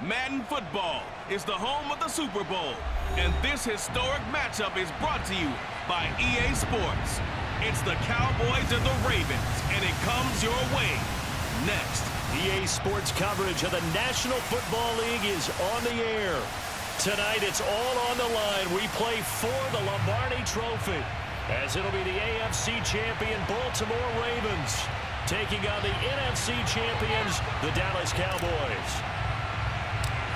Madden Football is the home of the Super Bowl, and this historic matchup is brought to you by EA Sports. It's the Cowboys and the Ravens, and it comes your way next. EA Sports coverage of the National Football League is on the air. Tonight, it's all on the line. We play for the Lombardi Trophy, as it'll be the AFC champion Baltimore Ravens taking on the NFC champions, the Dallas Cowboys.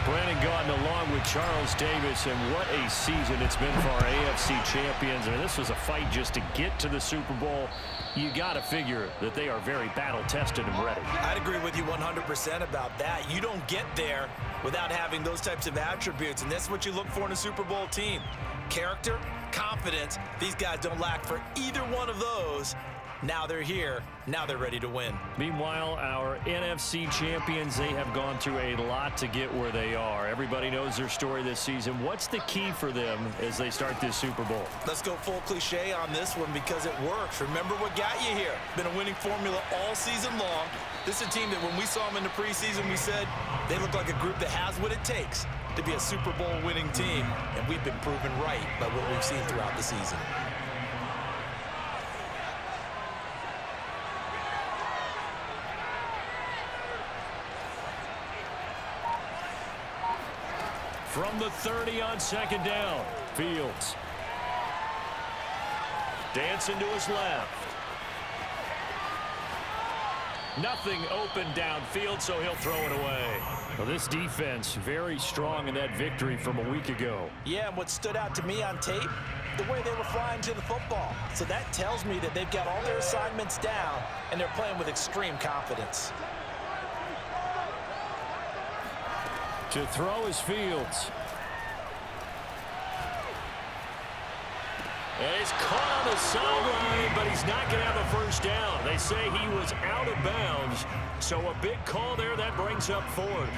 Brandon Gaudin along with Charles Davis, and what a season it's been for our AFC champions. I mean, this was a fight just to get to the Super Bowl. You got to figure that they are very battle-tested and ready. I'd agree with you 100% about that. You don't get there without having those types of attributes, and that's what you look for in a Super Bowl team. Character, confidence. These guys don't lack for either one of those. Now they're here. Now they're ready to win. Meanwhile, our NFC champions, they have gone through a lot to get where they are. Everybody knows their story this season. What's the key for them as they start this Super Bowl? Let's go full cliche on this one because it works. Remember what got you here. Been a winning formula all season long. This is a team that when we saw them in the preseason, we said they look like a group that has what it takes to be a Super Bowl winning team. And we've been proven right by what we've seen throughout the season. From the 30 on second down, Fields. Dancing to his left. Nothing open downfield, so he'll throw it away. Well, this defense very strong in that victory from a week ago. Yeah, and what stood out to me on tape, the way they were flying to the football. So that tells me that they've got all their assignments down, and they're playing with extreme confidence. To throw is Fields. And he's caught on the sideline, but he's not going to have a first down. They say he was out of bounds, so a big call there that brings up fourth.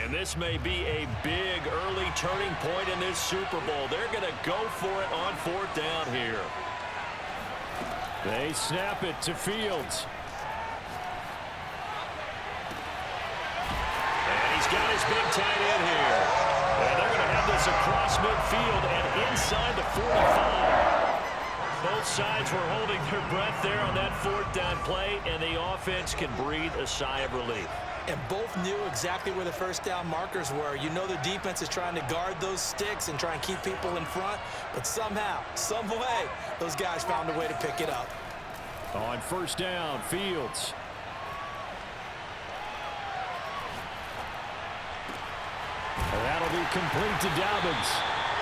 And this may be a big early turning point in this Super Bowl. They're going to go for it on fourth down here. They snap it to Fields. Got his big tight end here. And they're going to have this across midfield and inside the 45. sides were holding their breath there on that fourth down play, and the offense can breathe a sigh of relief. And both knew exactly where the first down markers were. You know the defense is trying to guard those sticks and try and keep people in front, but somehow, some way, those guys found a way to pick it up. On first down, Fields. That'll be complete to Dobbins.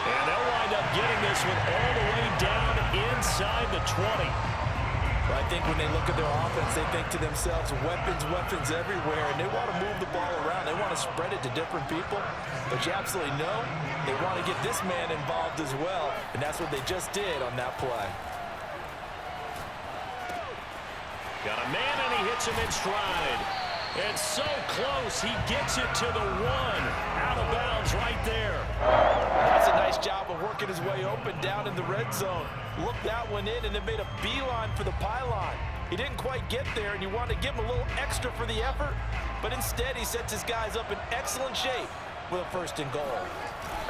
And they'll wind up getting this one all the way down inside the 20. I think when they look at their offense, they think to themselves, weapons, weapons everywhere, and they want to move the ball around. They want to spread it to different people. But you absolutely know they want to get this man involved as well, and that's what they just did on that play. Got a man, and he hits him in stride. And so close, he gets it to the one. Out of bounds right there. That's a nice job of working his way open down in the red zone. Looked that one in and then made a beeline for the pylon. He didn't quite get there, and you want to give him a little extra for the effort, but instead he sets his guys up in excellent shape with a first and goal.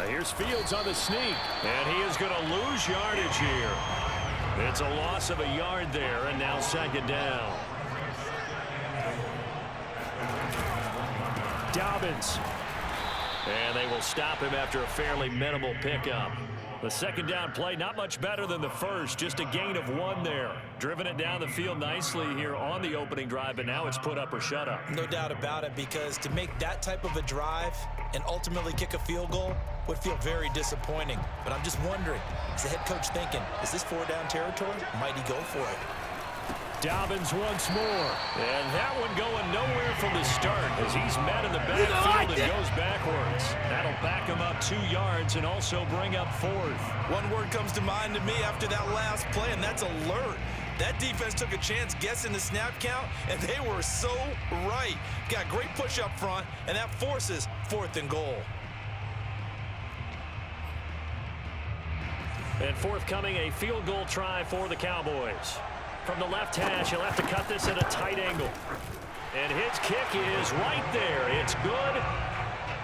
Here's Fields on the sneak, and he is going to lose yardage here. It's a loss of a yard there, and now second down. Dobbins. And they will stop him after a fairly minimal pickup. The second down play, not much better than the first, just a gain of one there. Driven it down the field nicely here on the opening drive, but now it's put up or shut up. No doubt about it, because to make that type of a drive and ultimately kick a field goal would feel very disappointing. But I'm just wondering, is the head coach thinking, is this four-down territory? Might he go for it? Dobbins once more. And that one going nowhere from the start as he's met in the backfield and goes backwards. That'll back him up 2 yards and also bring up fourth. One word comes to mind to me after that last play, and that's alert. That defense took a chance guessing the snap count, and they were so right. Got great push up front, and that forces fourth and goal. And forthcoming, a field goal try for the Cowboys. From the left hash, he'll have to cut this at a tight angle. And his kick is right there. It's good.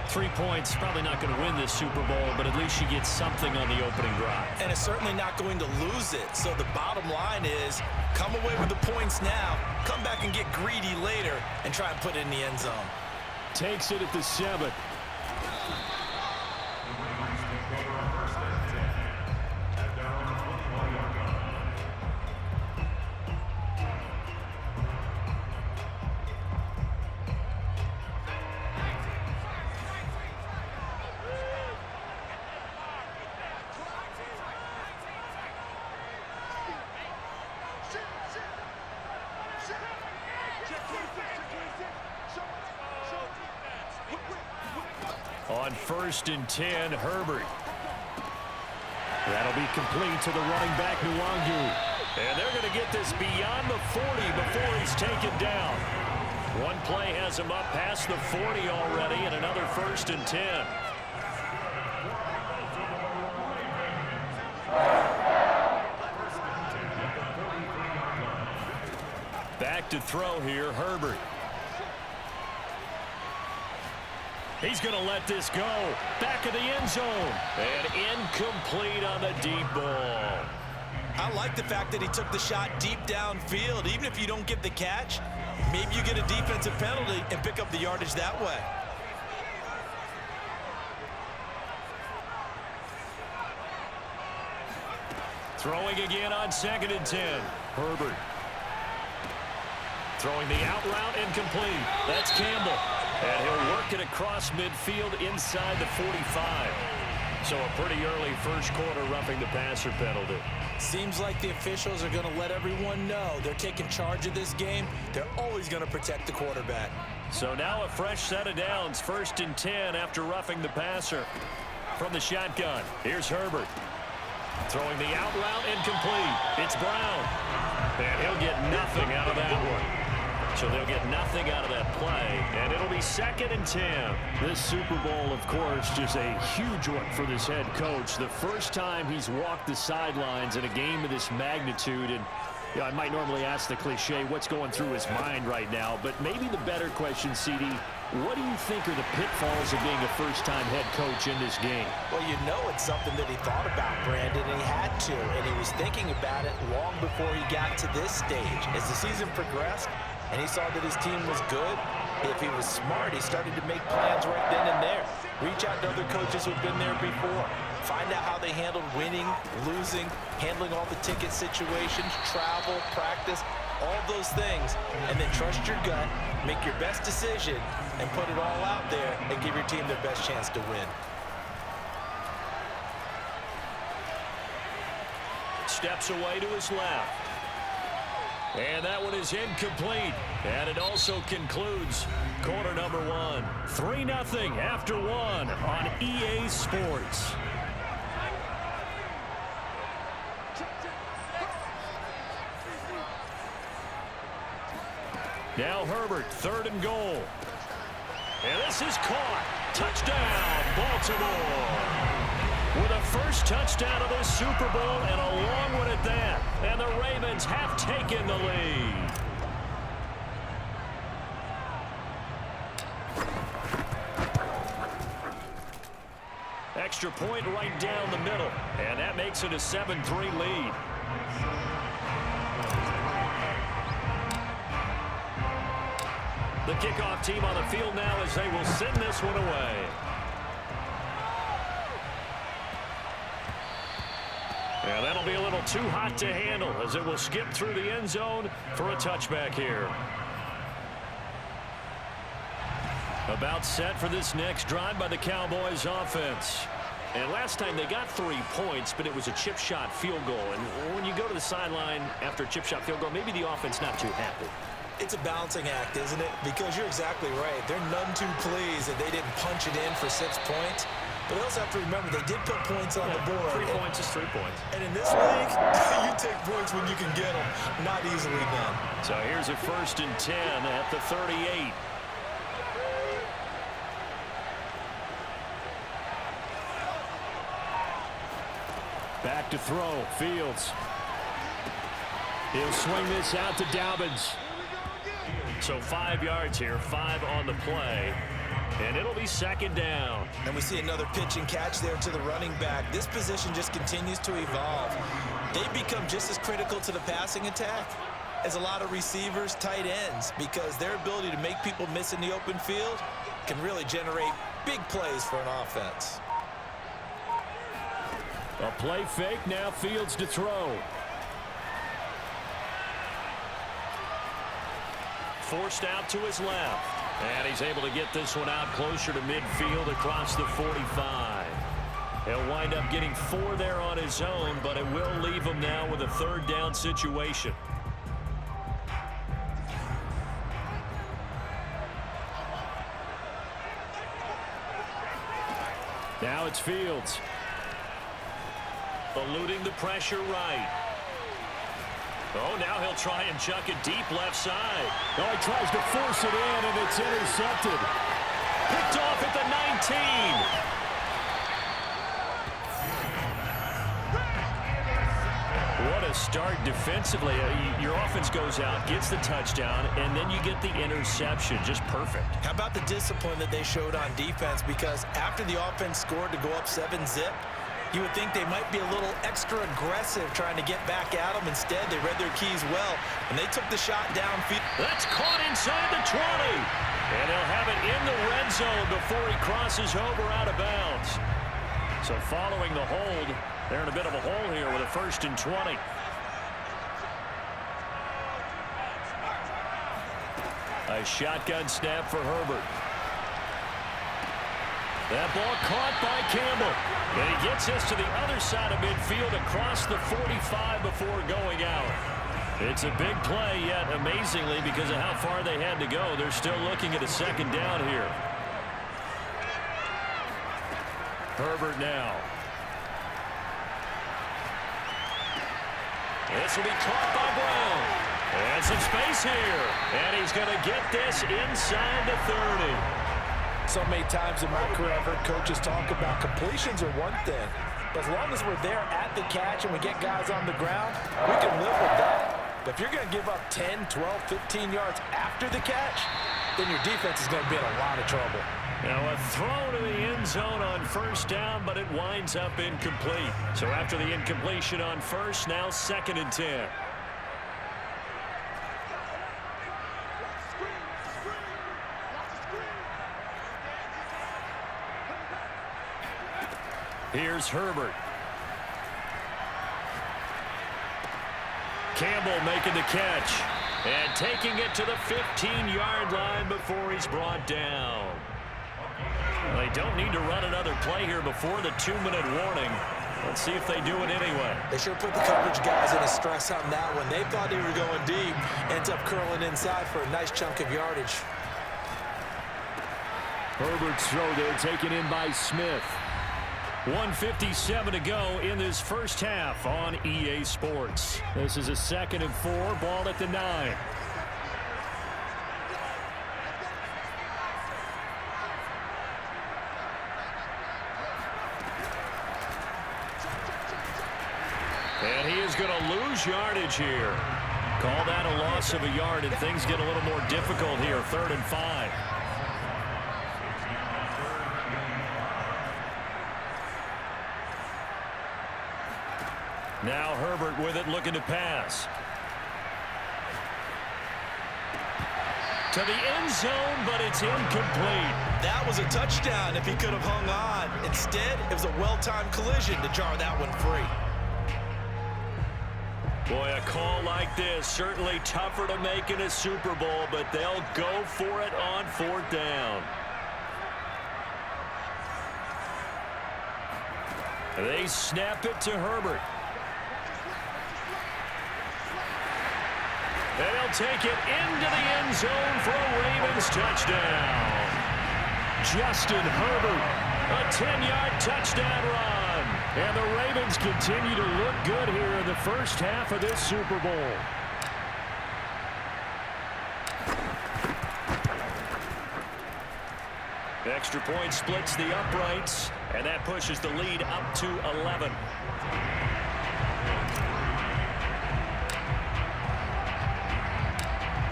3 points, probably not going to win this Super Bowl, but at least she gets something on the opening drive. And it's certainly not going to lose it. So the bottom line is, come away with the points now, come back and get greedy later, and try and put it in the end zone. Takes it at the 7. On 1st and 10, Herbert. That'll be complete to the running back, Nwangu. And they're going to get this beyond the 40 before he's taken down. One play has him up past the 40 already, and another 1st and 10. Back to throw here, Herbert. He's going to let this go. Back of the end zone. And incomplete on the deep ball. I like the fact that he took the shot deep downfield. Even if you don't get the catch, maybe you get a defensive penalty and pick up the yardage that way. Throwing again on 2nd and 10. Herbert. Throwing the out route incomplete. That's Campbell. And he'll work it across midfield inside the 45. So a pretty early first quarter roughing the passer penalty. Seems like the officials are going to let everyone know they're taking charge of this game. They're always going to protect the quarterback. So now a fresh set of downs. 1st and 10 after roughing the passer. From the shotgun, here's Herbert. Throwing the out route incomplete. It's Brown. And he'll get nothing out of that one. So they'll get nothing out of that play, and it'll be 2nd and 10. This Super Bowl, of course, just a huge one for this head coach. The first time he's walked the sidelines in a game of this magnitude, and I might normally ask the cliche, what's going through his mind right now, but maybe the better question, CD, What do you think are the pitfalls of being a first-time head coach in this game? Well, you know it's something that he thought about, Brandon, and he had to, and he was thinking about it long before he got to this stage. As the season progressed and he saw that his team was good, if he was smart, he started to make plans right then and there. Reach out to other coaches who've been there before. Find out how they handled winning, losing, handling all the ticket situations, travel, practice, all those things, and then trust your gut, make your best decision, and put it all out there and give your team their best chance to win. Steps away to his left. And that one is incomplete. And it also concludes quarter number one. 3-0 after one on EA Sports. Now Herbert, 3rd and goal. And this is caught. Touchdown, Baltimore. With a first touchdown of the Super Bowl and a long one at that. And the Ravens have taken the lead. Extra point right down the middle. And that makes it a 7-3 lead. The kickoff team on the field now as they will send this one away. And that'll be a little too hot to handle as it will skip through the end zone for a touchback here. About set for this next drive by the Cowboys offense. And last time they got 3 points, but it was a chip shot field goal. And when you go to the sideline after a chip shot field goal, maybe the offense not too happy. It's a balancing act, isn't it? Because you're exactly right. They're none too pleased that they didn't punch it in for 6 points. But they also have to remember they did put points on the board. 3 points is 3 points. And in this league, you take points when you can get them. Not easily done. So here's a 1st and 10 at the 38. Back to throw. Fields. He'll swing this out to Dobbins. So 5 yards here, 5 on the play. And it'll be 2nd down. And we see another pitch and catch there to the running back. This position just continues to evolve. They've become just as critical to the passing attack as a lot of receivers, tight ends, because their ability to make people miss in the open field can really generate big plays for an offense. A play fake, now Fields to throw. Forced out to his left. And he's able to get this one out closer to midfield across the 45. He'll wind up getting 4 there on his own, but it will leave him now with a 3rd down situation. Now it's Fields. Eluding the pressure right. Oh, now he'll try and chuck it deep left side. Oh, he tries to force it in, and it's intercepted. Picked off at the 19. What a start defensively. Your offense goes out, gets the touchdown, and then you get the interception. Just perfect. How about the discipline that they showed on defense? Because after the offense scored to go up 7-zip, you would think they might be a little extra aggressive trying to get back at them. Instead, they read their keys well, and they took the shot downfield. That's caught inside the 20. And he'll have it in the red zone before he crosses over out of bounds. So following the hold, they're in a bit of a hole here with a 1st and 20. A shotgun snap for Herbert. That ball caught by Campbell. And he gets us to the other side of midfield across the 45 before going out. It's a big play, yet amazingly, because of how far they had to go, they're still looking at a 2nd down here. Herbert now. This will be caught by Brown. And some space here. And he's going to get this inside the 30. So many times in my career, I've heard coaches talk about completions are one thing. But as long as we're there at the catch and we get guys on the ground, we can live with that. But if you're going to give up 10, 12, 15 yards after the catch, then your defense is going to be in a lot of trouble. Now a throw to the end zone on first down, but it winds up incomplete. So after the incompletion on first, now 2nd and 10. Here's Herbert. Campbell making the catch and taking it to the 15-yard line before he's brought down. Well, they don't need to run another play here before the 2-minute warning. Let's see if they do it anyway. They sure put the coverage guys in a stress on that one. They thought they were going deep. Ends up curling inside for a nice chunk of yardage. Herbert's throw there taken in by Smith. 1:57 to go in this first half on EA Sports. This is a 2nd and 4, ball at the 9. And he is going to lose yardage here. Call that a loss of a yard, and things get a little more difficult here. 3rd and 5. Now Herbert with it, looking to pass. To the end zone, but it's incomplete. That was a touchdown if he could have hung on. Instead, it was a well-timed collision to jar that one free. Boy, a call like this, certainly tougher to make in a Super Bowl, but they'll go for it on 4th down. They snap it to Herbert. And he'll take it into the end zone for a Ravens touchdown. Justin Herbert, a 10-yard touchdown run. And the Ravens continue to look good here in the first half of this Super Bowl. Extra point splits the uprights, and that pushes the lead up to 11.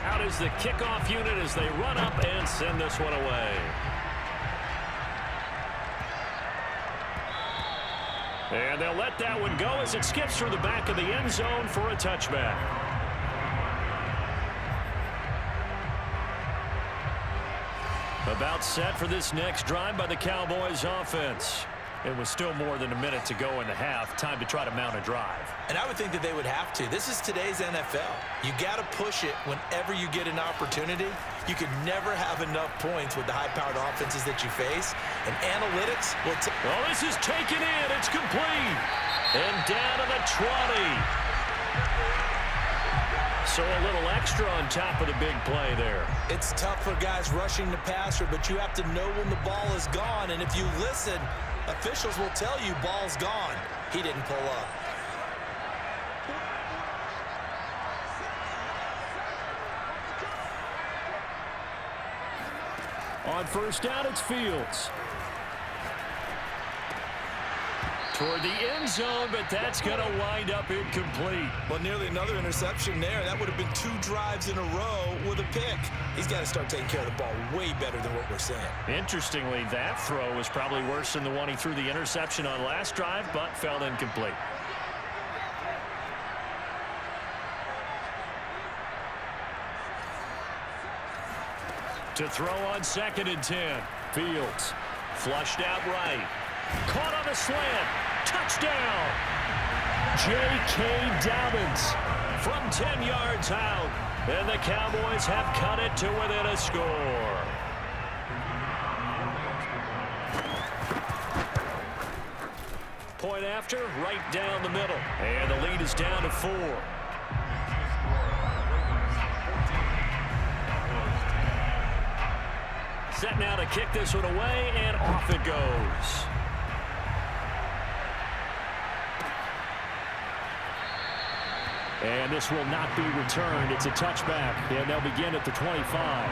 Out is the kickoff unit as they run up and send this one away. And they'll let that one go as it skips through the back of the end zone for a touchback. About set for this next drive by the Cowboys offense. It was still more than a minute to go in the half. Time to try to mount a drive. And I would think that they would have to. This is today's NFL. You got to push it whenever you get an opportunity. You can never have enough points with the high-powered offenses that you face. And analytics will oh, this is taken in. It's complete. And down to the 20. So a little extra on top of the big play there. It's tough for guys rushing the passer, but you have to know when the ball is gone. And if you listen, officials will tell you ball's gone. He didn't pull up. On first down, it's Fields. Toward the end zone, but that's going to wind up incomplete. Well, nearly another interception there. That would have been 2 drives in a row with a pick. He's got to start taking care of the ball way better than what we're seeing. Interestingly, that throw was probably worse than the one he threw the interception on last drive, but fell incomplete. To throw on 2nd and 10. Fields flushed out right. Caught on a slant. Touchdown. J.K. Dobbins from 10 yards out. And the Cowboys have cut it to within a score. Point after, right down the middle. And the lead is down to 4. Set now to kick this one away, and off it goes. And this will not be returned. It's a touchback, and they'll begin at the 25.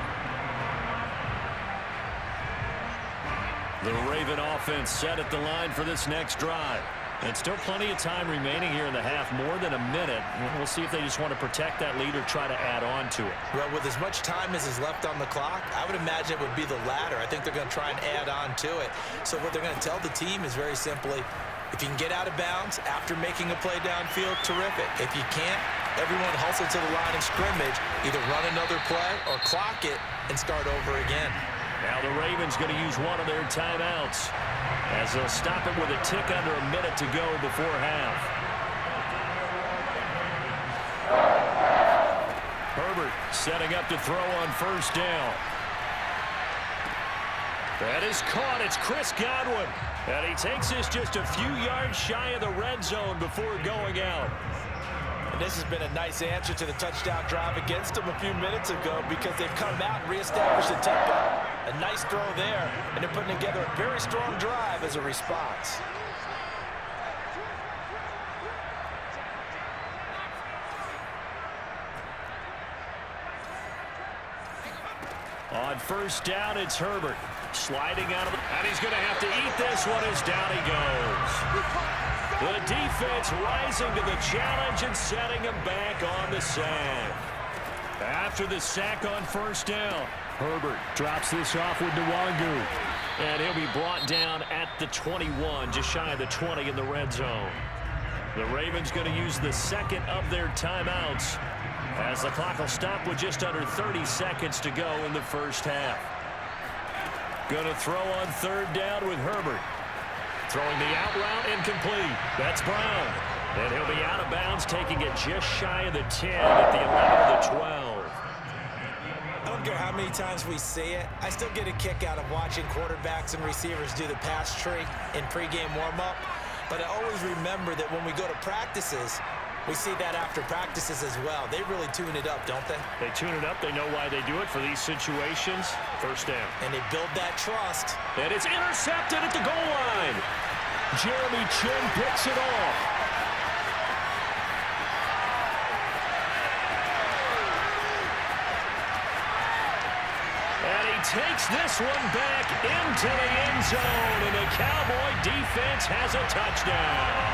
The Raven offense set at the line for this next drive. And still plenty of time remaining here in the half, more than a minute. We'll see if they just want to protect that lead or try to add on to it. Well, with as much time as is left on the clock, I would imagine it would be the latter. I think they're going to try and add on to it. So what they're going to tell the team is very simply, if you can get out of bounds after making a play downfield, terrific. If you can't, everyone hustle to the line of scrimmage, either run another play or clock it and start over again. Now the Ravens going to use one of their timeouts as they'll stop it with a tick under a minute to go before half. Herbert setting up to throw on first down. That is caught. It's Chris Godwin. And he takes this just a few yards shy of the red zone before going out. And this has been a nice answer to the touchdown drive against them a few minutes ago because they've come out and reestablished the tempo. A nice throw there, and they're putting together a very strong drive as a response. On first down, it's Herbert. Sliding out of the... And he's going to have to eat this one as down he goes. The defense rising to the challenge and setting him back on the sack. After the sack on first down, Herbert drops this off with Nwangu. and he'll be brought down at the 21, just shy of the 20 in the red zone. The Ravens going to use the second of their timeouts as the clock will stop with just under 30 seconds to go in the first half. Going to throw on third down with Herbert. Throwing the out route incomplete. That's Brown. And he'll be out of bounds, taking it just shy of the 10 at the 11 of the 12. I don't care how many times we say it, I still get a kick out of watching quarterbacks and receivers do the pass tree in pregame warm-up. But I always remember that when we go to practices, we see that after practices as well. They really tune it up, don't they? They tune it up. They know why they do it for these situations. First down. And they build that trust. And it's intercepted at the goal line. Jeremy Chin picks it off. And he takes this one back into the end zone. And the Cowboy defense has a touchdown.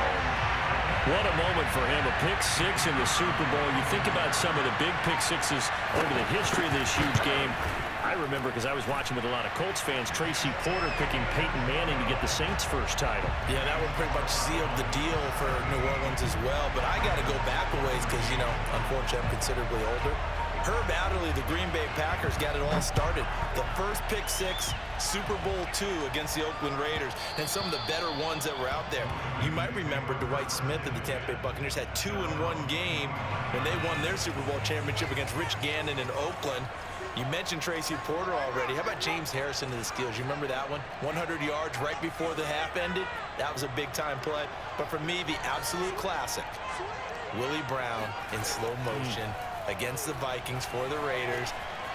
What a moment for him, a pick six in the Super Bowl. You think about some of the big pick sixes over the history of this huge game. I remember, because I was watching with a lot of Colts fans, Tracy Porter picking Peyton Manning to get the Saints' first title. Yeah, that one pretty much sealed the deal for New Orleans as well. But I got to go back a ways because, you know, unfortunately I'm considerably older. Herb Adderley, the Green Bay Packers, got it all started. The first pick six, Super Bowl II against the Oakland Raiders, and some of the better ones that were out there. You might remember Dwight Smith of the Tampa Bay Buccaneers had 2 in one game when they won their Super Bowl championship against Rich Gannon in Oakland. You mentioned Tracy Porter already. How about James Harrison of the Steelers? You remember that one? 100 yards right before the half ended. That was a big-time play. But for me, the absolute classic, Willie Brown in slow motion against the Vikings for the Raiders.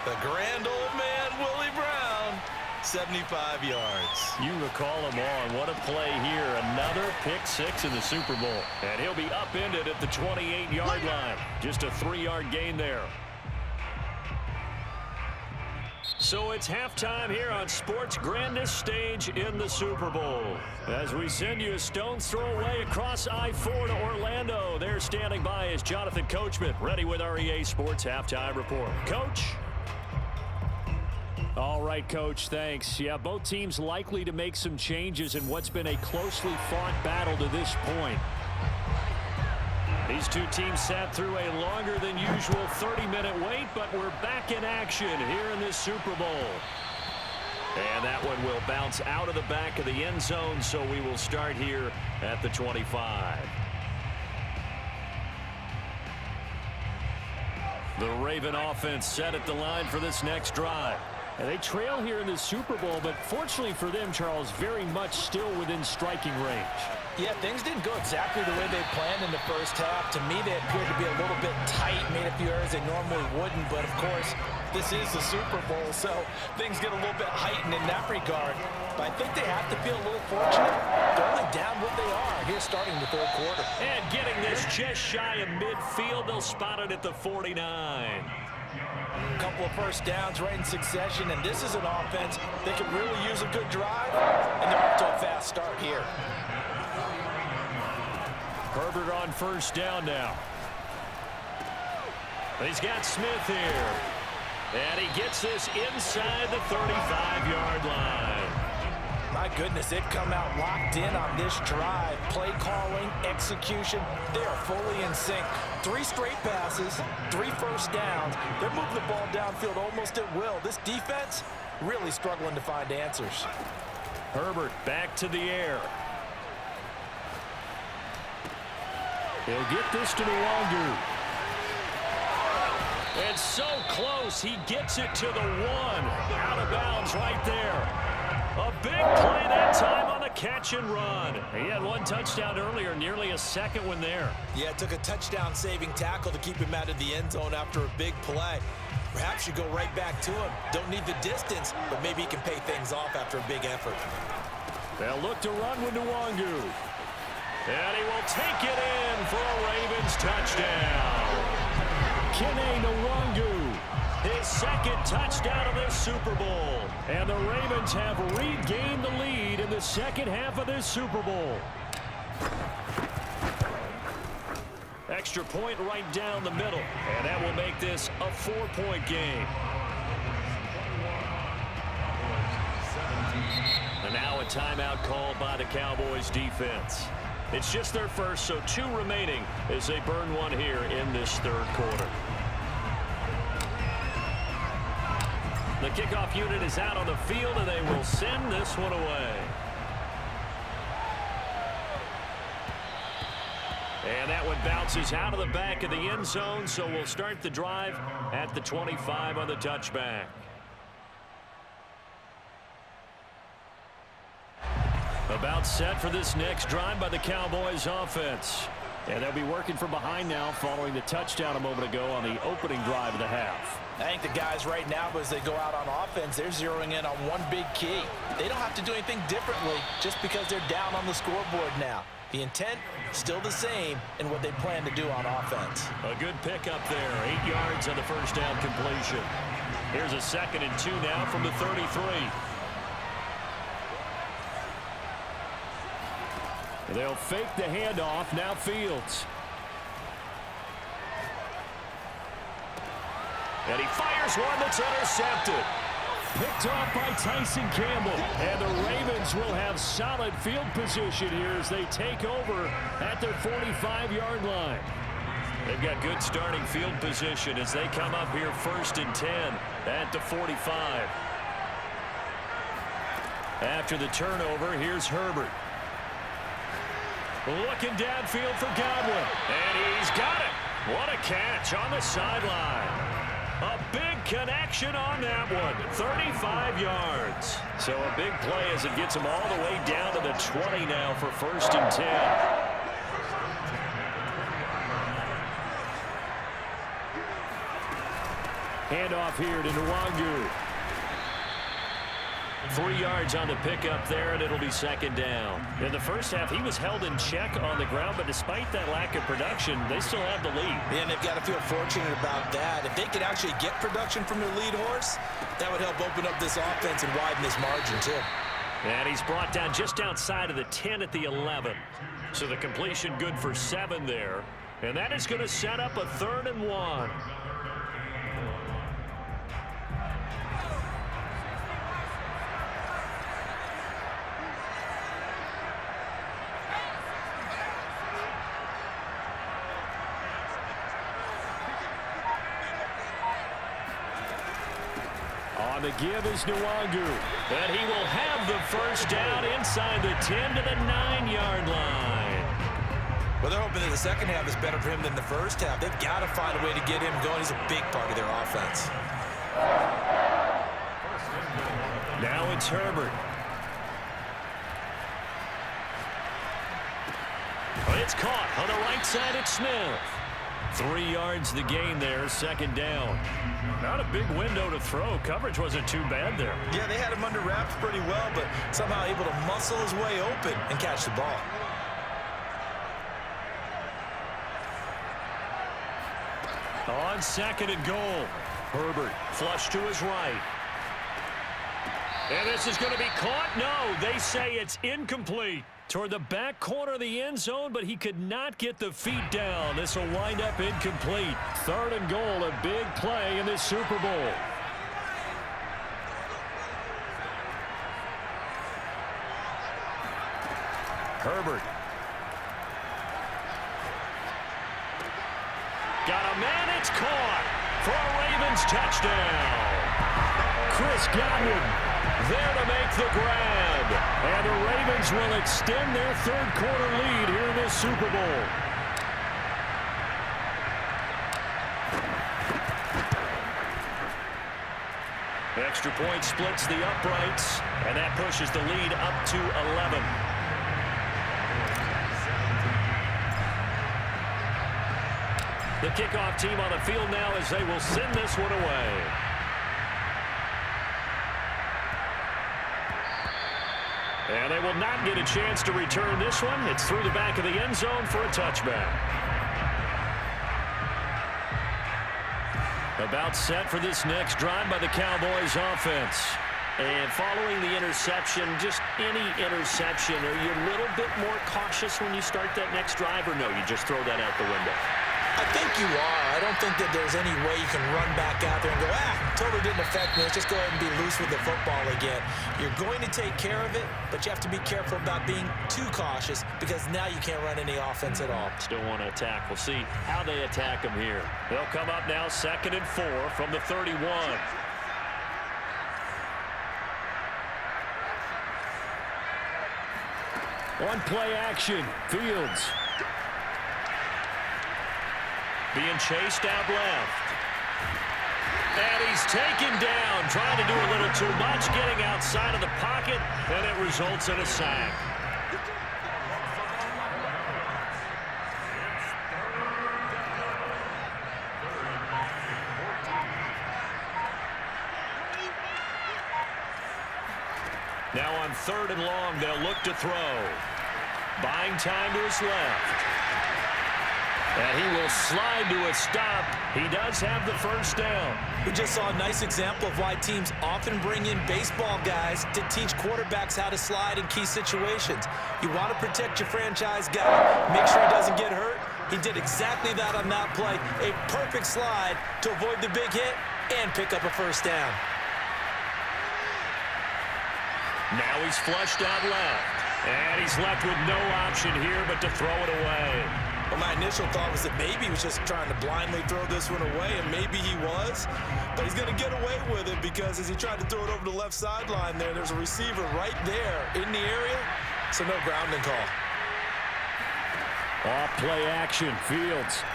The grand old man, Willie Brown, 75 yards. You recall him on. What a play here. Another pick six in the Super Bowl. And he'll be upended at the 28-yard line. Just a 3-yard gain there. So it's halftime here on sports' grandest stage in the Super Bowl. As we send you a stone's throw away across I-4 to Orlando. There standing by is Jonathan Coachman, ready with our EA Sports Halftime Report. Coach? All right, Coach, thanks. Yeah, both teams likely to make some changes in what's been a closely fought battle to this point. These two teams sat through a longer than usual 30-minute wait, but we're back in action here in this Super Bowl. And that one will bounce out of the back of the end zone, so we will start here at the 25. The Raven offense set at the line for this next drive. And they trail here in the Super Bowl, but fortunately for them, Charles, very much still within striking range. Yeah, things didn't go exactly the way they planned in the first half. To me, they appeared to be a little bit tight, made a few errors they normally wouldn't. But, of course, this is the Super Bowl, so things get a little bit heightened in that regard. But I think they have to feel a little fortunate. They're only down what they are here starting the third quarter. And getting this just shy of midfield, they'll spot it at the 49. A couple of first downs right in succession, and this is an offense that could really use a good drive, and they're off to a fast start here. Herbert on first down now. He's got Smith here. And he gets this inside the 35-yard line. My goodness, they've come out locked in on this drive. Play calling, execution, they are fully in sync. 3 straight passes, 3 first downs. They're moving the ball downfield almost at will. This defense really struggling to find answers. Herbert back to the air. He'll get this to Nwangu. And so close, he gets it to the 1. Out of bounds right there. A big play that time on the catch and run. He had 1 touchdown earlier, nearly a second one there. Yeah, it took a touchdown-saving tackle to keep him out of the end zone after a big play. Perhaps you go right back to him. Don't need the distance, but maybe he can pay things off after a big effort. They'll look to run with Nwangu. And he will take it in for a Ravens touchdown. Kene Nwangu, his 2nd touchdown of this Super Bowl. And the Ravens have regained the lead in the second half of this Super Bowl. Extra point right down the middle. And that will make this a 4-point game. And now a timeout called by the Cowboys defense. It's just their first, so 2 remaining as they burn 1 here in this 3rd quarter. The kickoff unit is out on the field, and they will send this one away. And that one bounces out of the back of the end zone, so we'll start the drive at the 25 on the touchback. About set for this next drive by the Cowboys offense. And they'll be working from behind now following the touchdown a moment ago on the opening drive of the half. I think the guys right now, as they go out on offense, they're zeroing in on one big key. They don't have to do anything differently just because they're down on the scoreboard now. The intent, still the same in what they plan to do on offense. A good pickup there. 8 yards on the first down completion. Here's a 2nd and 2 now from the 33. They'll fake the handoff. Now Fields. And he fires one that's intercepted. Picked off by Tyson Campbell. And the Ravens will have solid field position here as they take over at their 45-yard line. They've got good starting field position as they come up here 1st and 10 at the 45. After the turnover, here's Herbert. Looking downfield for Godwin. And he's got it. What a catch on the sideline. A big connection on that one. 35 yards. So a big play as it gets him all the way down to the 20 now for 1st and 10. Handoff here to Nwangu. 3 yards on the pickup there, and it'll be 2nd down. In the first half, he was held in check on the ground, but despite that lack of production, they still have the lead. And they've got to feel fortunate about that. If they could actually get production from their lead horse, that would help open up this offense and widen this margin, too. And he's brought down just outside of the 10 at the 11. So the completion good for 7 there. And that is going to set up a 3rd and 1. On the give is Nwangu. And he will have the first down inside the 10 to the 9-yard line. Well, they're hoping that the second half is better for him than the first half. They've got to find a way to get him going. He's a big part of their offense. Now it's Herbert. It's caught on the right side at Smith. 3 yards the gain there, 2nd down. Not a big window to throw. Coverage wasn't too bad there. Yeah, they had him under wraps pretty well, but somehow able to muscle his way open and catch the ball. On 2nd and goal, Herbert flush to his right. And this is going to be caught. No, they say it's incomplete. toward the back corner of the end zone, but he could not get the feet down. This will wind up incomplete. 3rd and goal, a big play in this Super Bowl. Herbert. Got a man, it's caught for a Ravens touchdown. Chris Godwin there to make the grab. And the Ravens will extend their 3rd quarter lead here in this Super Bowl. Extra point splits the uprights, and that pushes the lead up to 11. The kickoff team on the field now as they will send this one away. And they will not get a chance to return this one. It's through the back of the end zone for a touchback. About set for this next drive by the Cowboys offense. And following the interception, just any interception, are you a little bit more cautious when you start that next drive, or no, you just throw that out the window? I think you are. I don't think that there's any way you can run back out there and go, totally didn't affect me. Let's just go ahead and be loose with the football again. You're going to take care of it, but you have to be careful about being too cautious because now you can't run any offense at all. Still want to attack. We'll see how they attack them here. They'll come up now 2nd and 4 from the 31. One play action. Fields. Being chased out left. And he's taken down, trying to do a little too much, getting outside of the pocket, and it results in a sack. Now on 3rd and long, they'll look to throw. Buying time to his left. And he will slide to a stop. He does have the 1st down. We just saw a nice example of why teams often bring in baseball guys to teach quarterbacks how to slide in key situations. You want to protect your franchise guy, make sure he doesn't get hurt. He did exactly that on that play. A perfect slide to avoid the big hit and pick up a 1st down. Now he's flushed out left. And he's left with no option here but to throw it away. Well, my initial thought was that maybe he was just trying to blindly throw this one away, and maybe he was. But he's going to get away with it because as he tried to throw it over the left sideline there's a receiver right there in the area, so no grounding call. Off play action, Fields.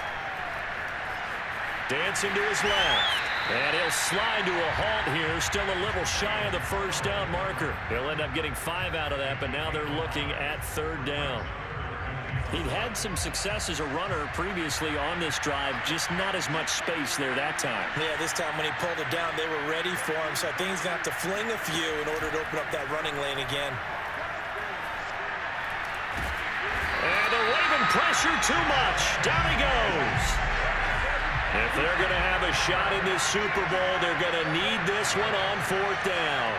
Dancing to his left. And he'll slide to a halt here, still a little shy of the 1st down marker. He'll end up getting 5 out of that, but now they're looking at 3rd down. He'd had some success as a runner previously on this drive, just not as much space there that time. Yeah, this time when he pulled it down, they were ready for him, so I think he's going to have to fling a few in order to open up that running lane again. And the Raven pressure too much. Down he goes. If they're going to have a shot in this Super Bowl, they're going to need this one on 4th down.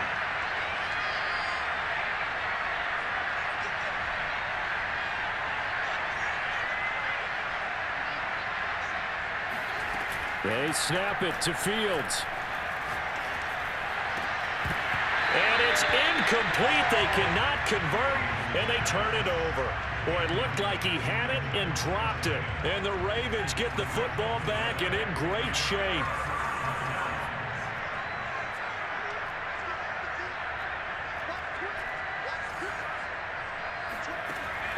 They snap it to Fields. And it's incomplete. They cannot convert, and they turn it over. Boy, it looked like he had it and dropped it. And the Ravens get the football back and in great shape.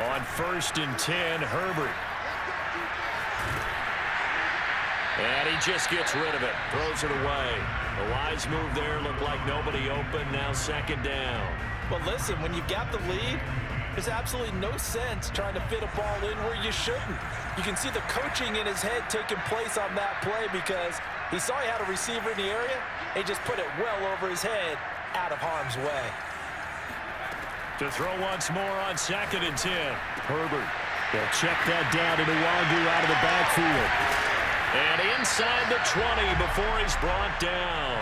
On 1st and 10, Herbert. And he just gets rid of it, throws it away. A wise move there, looked like nobody open, now 2nd down. Well, listen, when you've got the lead, there's absolutely no sense trying to fit a ball in where you shouldn't. You can see the coaching in his head taking place on that play because he saw he had a receiver in the area, and he just put it well over his head, out of harm's way. To throw once more on 2nd and 10. Herbert. They'll check that down to Nwangu out of the backfield. And inside the 20 before he's brought down.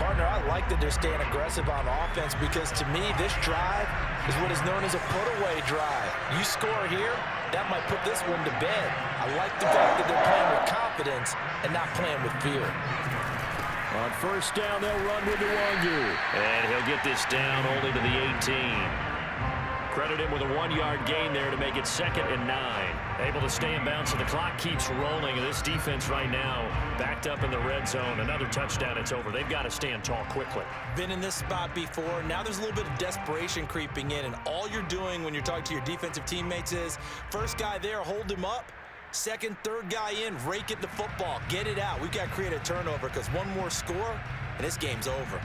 Partner, I like that they're staying aggressive on offense because to me, this drive is what is known as a put-away drive. You score here, that might put this one to bed. I like the fact that they're playing with confidence and not playing with fear. On first down, they'll run with Nwangu. And he'll get this down only to the 18. Credit him with a 1-yard gain there to make it 2nd and 9. Able to stay in bounds, so the clock keeps rolling. And this defense right now backed up in the red zone. Another touchdown, it's over. They've got to stand tall quickly. Been in this spot before. Now there's a little bit of desperation creeping in. And all you're doing when you're talking to your defensive teammates is, first guy there, hold him up. Second, third guy in, rake at the football. Get it out. We've got to create a turnover because one more score, and this game's over.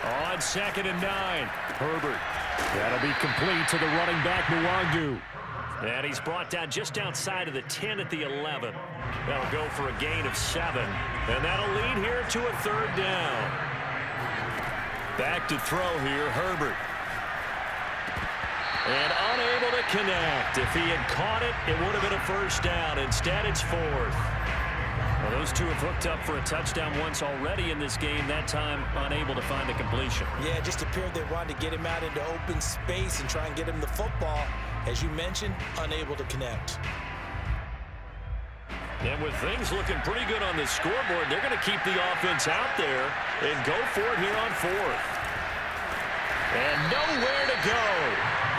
On 2nd and 9, Herbert. That'll be complete to the running back, Nwangu. And he's brought down just outside of the 10 at the 11. That'll go for a gain of 7. And that'll lead here to a 3rd down. Back to throw here, Herbert. And unable to connect. If he had caught it, it would have been a 1st down. Instead, it's 4th. Well, those two have hooked up for a touchdown once already in this game, that time unable to find the completion. Yeah, it just appeared they wanted to get him out into open space and try and get him the football. As you mentioned, unable to connect. And with things looking pretty good on the scoreboard, they're going to keep the offense out there and go for it here on 4th. And nowhere to go.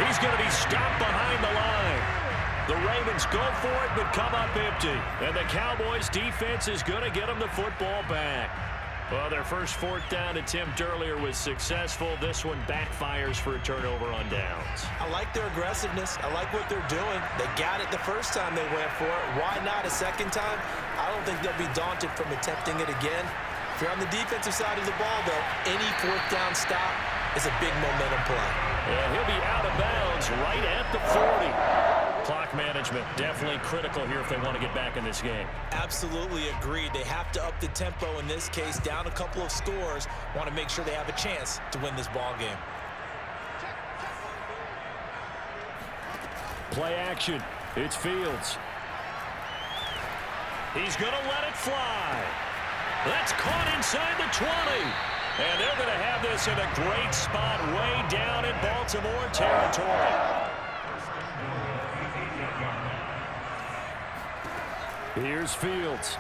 He's going to be stopped behind the line. The Ravens go for it, but come up empty. And the Cowboys' defense is going to get them the football back. Well, their first 4th down attempt earlier was successful. This one backfires for a turnover on downs. I like their aggressiveness. I like what they're doing. They got it the first time they went for it. Why not a second time? I don't think they'll be daunted from attempting it again. If you're on the defensive side of the ball, though, any 4th down stop is a big momentum play. And he'll be out of bounds right at the 40. Clock management definitely critical here if they want to get back in this game. Absolutely agreed. They have to up the tempo in this case, down a couple of scores. Want to make sure they have a chance to win this ball game. Play action. It's Fields. He's going to let it fly. That's caught inside the 20. And they're going to have this in a great spot way down in Baltimore territory. Here's Fields.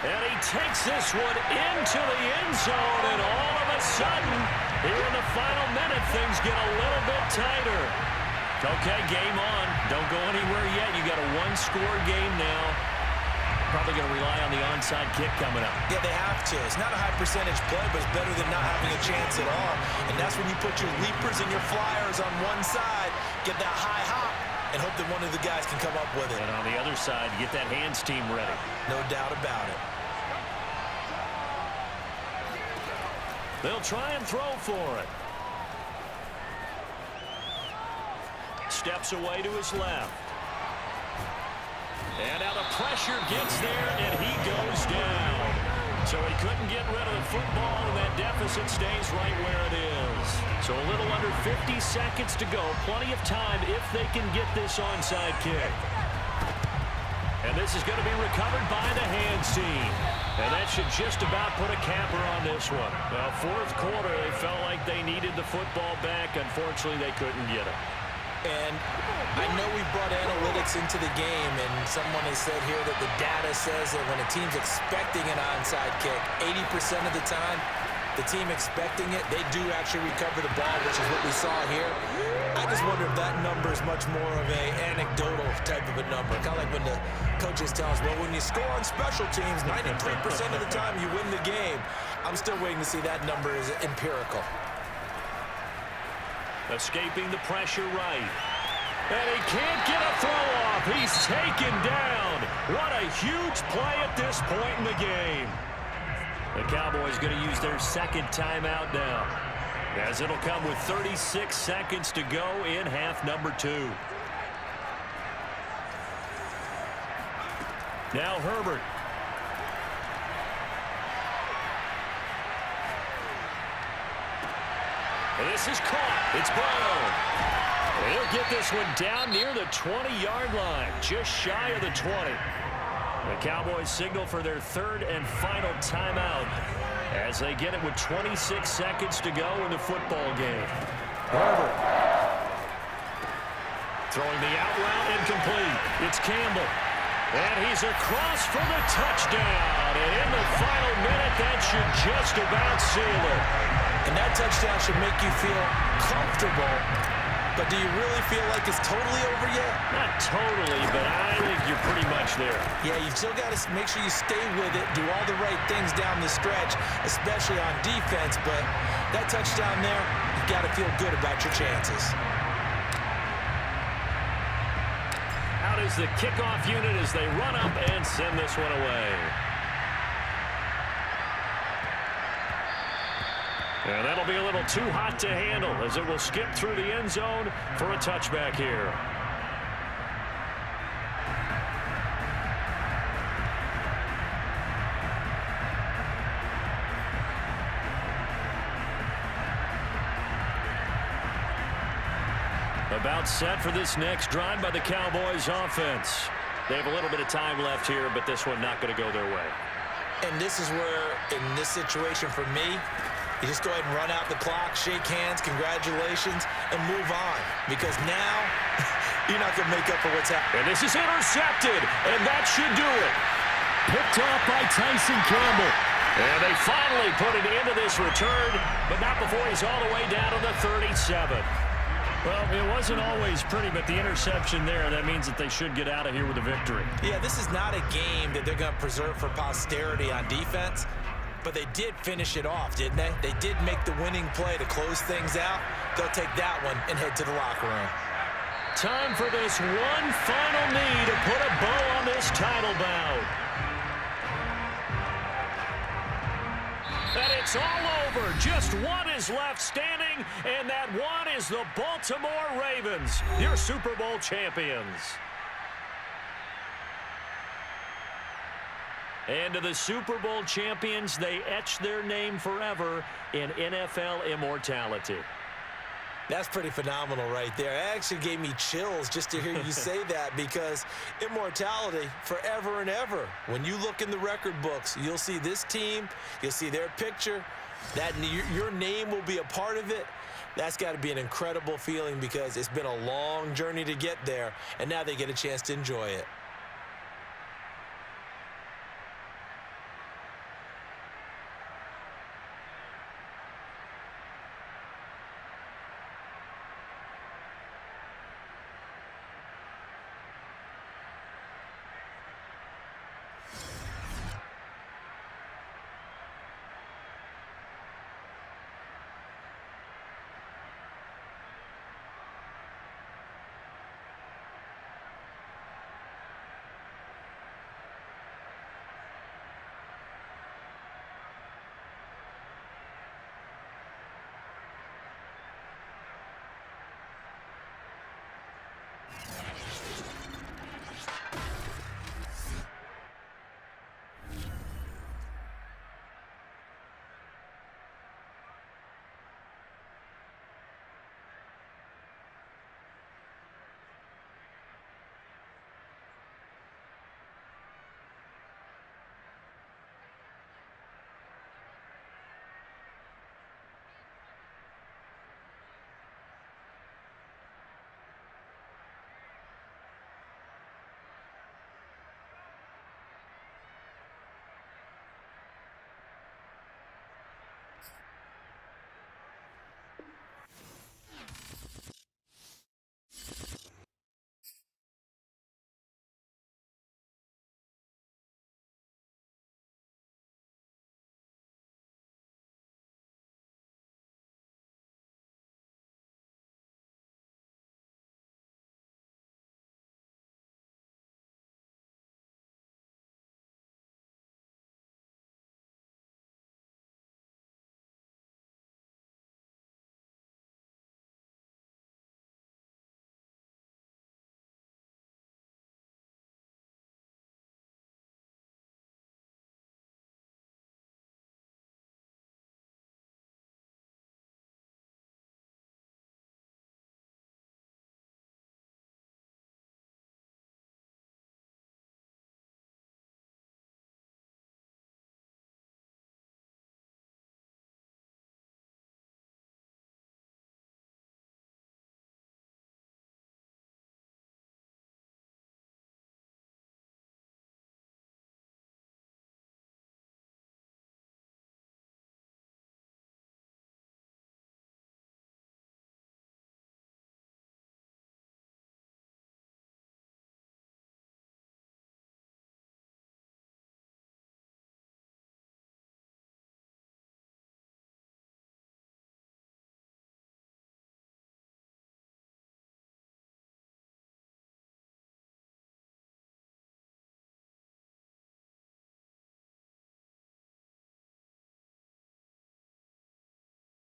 And he takes this one into the end zone, and all of a sudden, here in the final minute, things get a little bit tighter. Okay, game on. Don't go anywhere yet. You got a 1-score game now. Probably going to rely on the onside kick coming up. Yeah, they have to. It's not a high percentage play, but it's better than not having a chance at all. And that's when you put your leapers and your flyers on one side, get that high hop, and hope that one of the guys can come up with it. And on the other side, get that hands team ready. No doubt about it. They'll try and throw for it. Steps away to his left. And now the pressure gets there, and he goes down. So he couldn't get rid of the football, and that deficit stays right where it is. So a little under 50 seconds to go. Plenty of time if they can get this onside kick. And this is going to be recovered by the hands team. And that should just about put a capper on this one. Well, 4th quarter, they felt like they needed the football back. Unfortunately, they couldn't get it. And I know we brought analytics into the game, and someone has said here that the data says that when a team's expecting an onside kick, 80% of the time, the team expecting it, they do actually recover the ball, which is what we saw here. I just wonder if that number is much more of an anecdotal type of a number. Kind of like when the coaches tell us, well, when you score on special teams, 93% of the time you win the game. I'm still waiting to see that number is empirical. Escaping the pressure right. And he can't get a throw off. He's taken down. What a huge play at this point in the game. The Cowboys going to use their 2nd timeout now. as it'll come with 36 seconds to go in half number 2. Now Herbert. This is caught. It's Brown. He'll get this one down near the 20-yard line, just shy of the 20. The Cowboys signal for their third and final timeout as they get it with 26 seconds to go in the football game. Herbert throwing the out route incomplete. It's Campbell. And he's across for the touchdown. And in the final minute, that should just about seal it. And that touchdown should make you feel comfortable. But do you really feel like it's totally over yet? Not totally, but I think you're pretty much there. Yeah, you've still got to make sure you stay with it, do all the right things down the stretch, especially on defense. But that touchdown there, you've got to feel good about your chances. Out is the kickoff unit as they run up and send this one away. And that'll be a little too hot to handle as it will skip through the end zone for a touchback here. About set for this next drive by the Cowboys offense. They have a little bit of time left here, but this one not going to go their way. And this is where, in this situation for me, you just go ahead and run out the clock, shake hands, congratulations, and move on. Because now, you're not going to make up for what's happened. And this is intercepted, and that should do it. Picked off by Tyson Campbell. And they finally put it into this return, but not before he's all the way down to the 37. Well, it wasn't always pretty, but the interception there, that means that they should get out of here with a victory. Yeah, this is not a game that they're going to preserve for posterity on defense. But they did finish it off, didn't they? They did make the winning play to close things out. They'll take that one and head to the locker room. Time for this one final knee to put a bow on this title bout. And it's all over. Just one is left standing, and that one is the Baltimore Ravens, your Super Bowl champions. And to the Super Bowl champions, they etch their name forever in NFL immortality. That's pretty phenomenal right there. It actually gave me chills just to hear you say that, because immortality forever and ever. When you look in the record books, you'll see this team, you'll see their picture, that your name will be a part of it. That's got to be an incredible feeling, because it's been a long journey to get there, and now they get a chance to enjoy it.